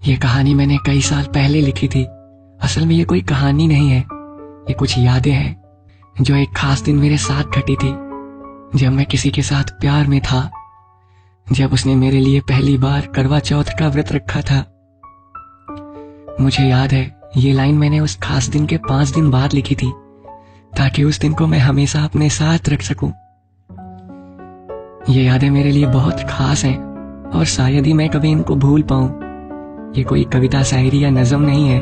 ये कहानी मैंने कई साल पहले लिखी थी। असल में ये कोई कहानी नहीं है, ये कुछ यादें हैं जो एक खास दिन मेरे साथ घटी थी, जब मैं किसी के साथ प्यार में था, जब उसने मेरे लिए पहली बार करवा चौथ का व्रत रखा था। मुझे याद है, ये लाइन मैंने उस खास दिन के 5 दिन बाद लिखी थी, ताकि उस दिन को मैं हमेशा अपने साथ रख सकूं। ये यादें मेरे लिए बहुत खास हैं और शायद ही मैं कभी इनको भूल पाऊं। ये कोई कविता, शायरी या नज़म नहीं है,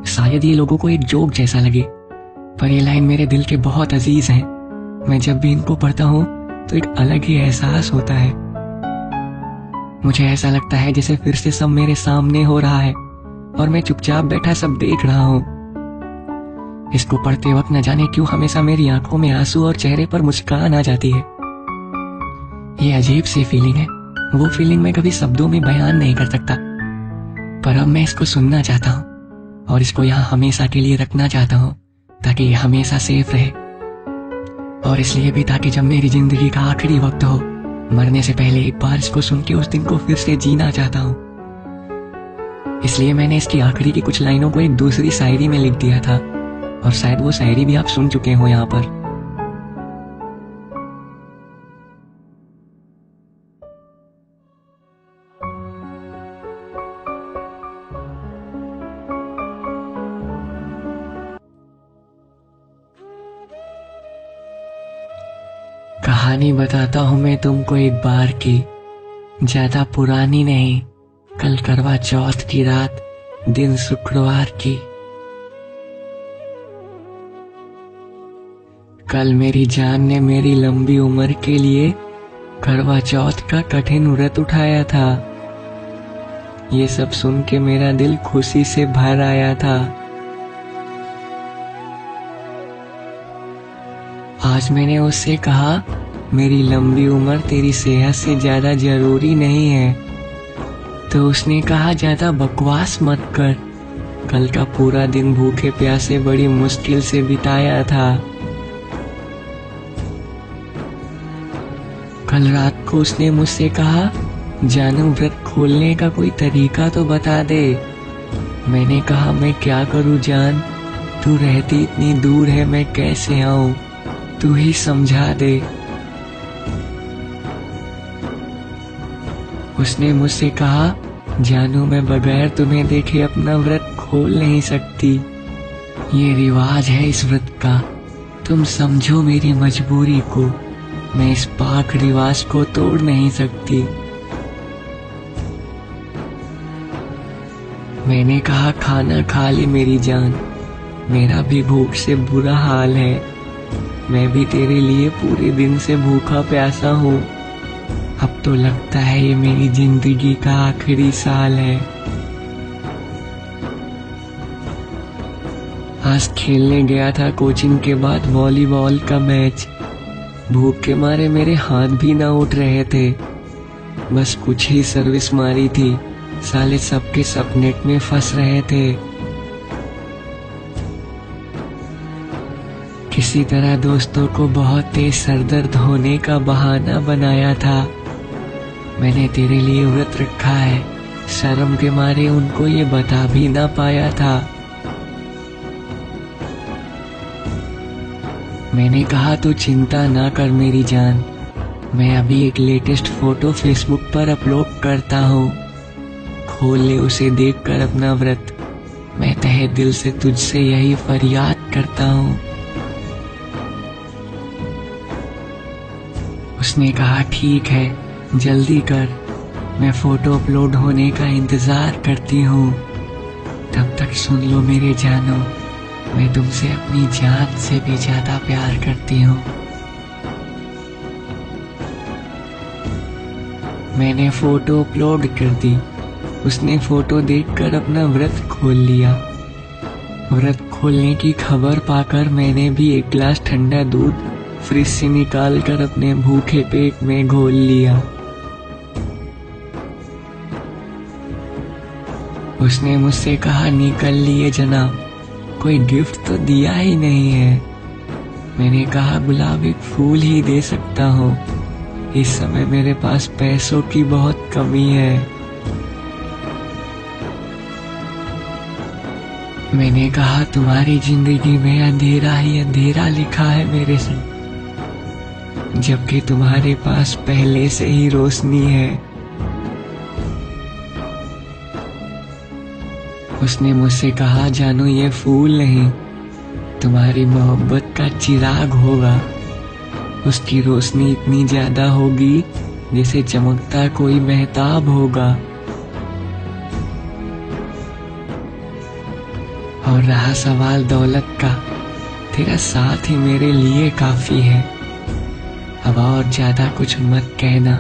शायद ये लोगों को एक जोक जैसा लगे, पर ये लाइन मेरे दिल के बहुत अजीज हैं। मैं जब भी इनको पढ़ता हूँ तो एक अलग ही एहसास होता है। मुझे ऐसा लगता है जैसे फिर से सब मेरे सामने हो रहा है और मैं चुपचाप बैठा सब देख रहा हूँ। इसको पढ़ते वक्त न जाने क्यों हमेशा मेरी आंखों में आंसू और चेहरे पर मुस्कान आ जाती है। ये अजीब सी फीलिंग है, वो फीलिंग मैं कभी शब्दों में बयान नहीं कर सकता, पर अब मैं इसको सुनना चाहता हूँ और इसको यहाँ हमेशा के लिए रखना चाहता हूँ, ताकि ये हमेशा सेफ रहे। और इसलिए भी ताकि जब मेरी जिंदगी का आखिरी वक्त हो, मरने से पहले एक बार इसको सुन के उस दिन को फिर से जीना चाहता हूँ। इसलिए मैंने इसकी आखिरी की कुछ लाइनों को एक दूसरी शायरी में लिख दिया था, और शायद वो शायरी भी आप सुन चुके हो यहाँ पर। कहानी बताता हूँ मैं तुमको एक बार की, ज्यादा पुरानी नहीं, कल करवा चौथ की रात, दिन शुक्रवार की। कल मेरी जान ने मेरी लंबी उम्र के लिए करवा चौथ का कठिन व्रत उठाया था। ये सब सुन के मेरा दिल खुशी से भर आया था। आज मैंने उससे कहा, मेरी लंबी उम्र तेरी सेहत से ज्यादा जरूरी नहीं है। तो उसने कहा, ज्यादा बकवास मत कर, कल का पूरा दिन भूखे प्यासे बड़ी मुश्किल से बिताया था। कल रात को उसने मुझसे कहा, जानू व्रत खोलने का कोई तरीका तो बता दे। मैंने कहा, मैं क्या करूं जान, तू रहती इतनी दूर है, मैं कैसे आऊं, तू ही समझा दे। उसने मुझसे कहा, जानू मैं बगैर तुम्हें देखे अपना व्रत खोल नहीं सकती, ये रिवाज है इस व्रत का, तुम समझो मेरी मजबूरी को, मैं इस पाक रिवाज को तोड़ नहीं सकती। मैंने कहा, खाना खा ले मेरी जान, मेरा भी भूख से बुरा हाल है, मैं भी तेरे लिए पूरे दिन से भूखा प्यासा हूँ। अब तो लगता है ये मेरी जिंदगी का आखिरी साल है। आज खेलने गया था कोचिंग के बाद वॉलीबॉल का मैच। भूख के मारे मेरे हाथ भी ना उठ रहे थे, बस कुछ ही सर्विस मारी थी, साले सबके सब नेट में फंस रहे थे। किसी तरह दोस्तों को बहुत तेज सरदर्द होने का बहाना बनाया था। मैंने तेरे लिए व्रत रखा है, शर्म के मारे उनको ये बता भी ना पाया था। मैंने कहा, तू चिंता ना कर मेरी जान, मैं अभी एक लेटेस्ट फोटो फेसबुक पर अपलोड करता हूँ, खोल ले उसे देखकर अपना व्रत, मैं तहे दिल से तुझसे यही फरियाद करता हूँ। उसने कहा, ठीक है जल्दी कर, मैं फोटो अपलोड होने का इंतजार करती हूँ। तब तक सुन लो मेरे जानो, मैं तुमसे अपनी जान से भी ज्यादा प्यार करती हूँ। मैंने फोटो अपलोड कर दी, उसने फोटो देखकर अपना व्रत खोल लिया। व्रत खोलने की खबर पाकर मैंने भी एक गिलास ठंडा दूध फ्रिज से निकाल कर अपने भूखे पेट में घोल लिया। उसने मुझसे कहा, निकल लिए जनाब, कोई गिफ्ट तो दिया ही नहीं है। मैंने कहा, गुलाब एक फूल ही दे सकता हूँ, इस समय मेरे पास पैसों की बहुत कमी है। मैंने कहा तुम्हारी जिंदगी में अंधेरा ही अंधेरा लिखा है मेरे संग, जबकि तुम्हारे पास पहले से ही रोशनी है। उसने मुझसे कहा जानू ये फूल नहीं, तुम्हारी मोहब्बत का चिराग होगा। उसकी रोशनी इतनी ज्यादा होगी जैसे चमकता कोई महताब होगा। और रहा सवाल दौलत का, तेरा साथ ही मेरे लिए काफी है। अब और ज्यादा कुछ मत कहना,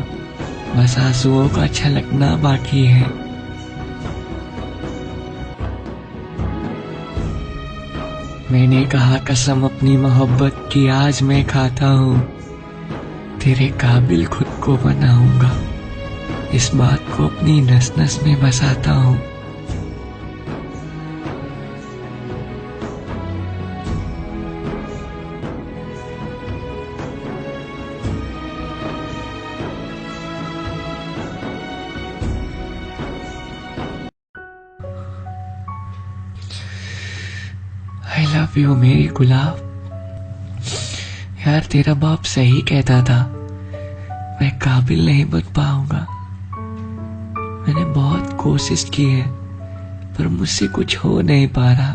बस आंसुओं का छलकना बाकी है। मैंने कहा कसम अपनी मोहब्बत की आज मैं खाता हूँ, तेरे काबिल खुद को बनाऊंगा। इस बात को अपनी नस नस में बसाता हूँ। आई लव यू मेरी गुलाब। यार तेरा बाप सही कहता था, मैं काबिल नहीं बन पाऊंगा। मैंने बहुत कोशिश की है पर मुझसे कुछ हो नहीं पा रहा।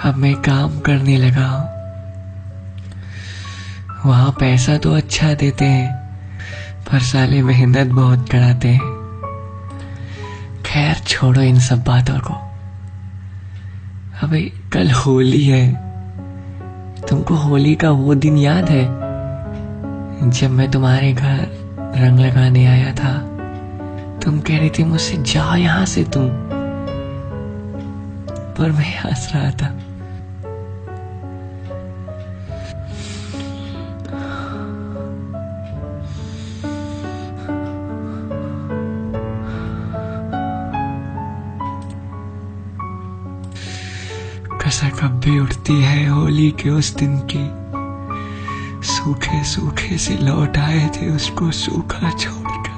अब मैं काम करने लगा हूं, वहां पैसा तो अच्छा देते हैं पर साले मेहनत बहुत कराते हैं। खैर छोड़ो इन सब बातों को। अबे कल होली है, तुमको होली का वो दिन याद है जब मैं तुम्हारे घर रंग लगाने आया था? तुम कह रही थी मुझसे जाओ यहां से तुम, पर मैं हंस रहा था। कसक अब भी उठती है होली के उस दिन की, सूखे सूखे से लौट आए थे उसको सूखा छोड़कर।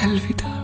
अलविदा।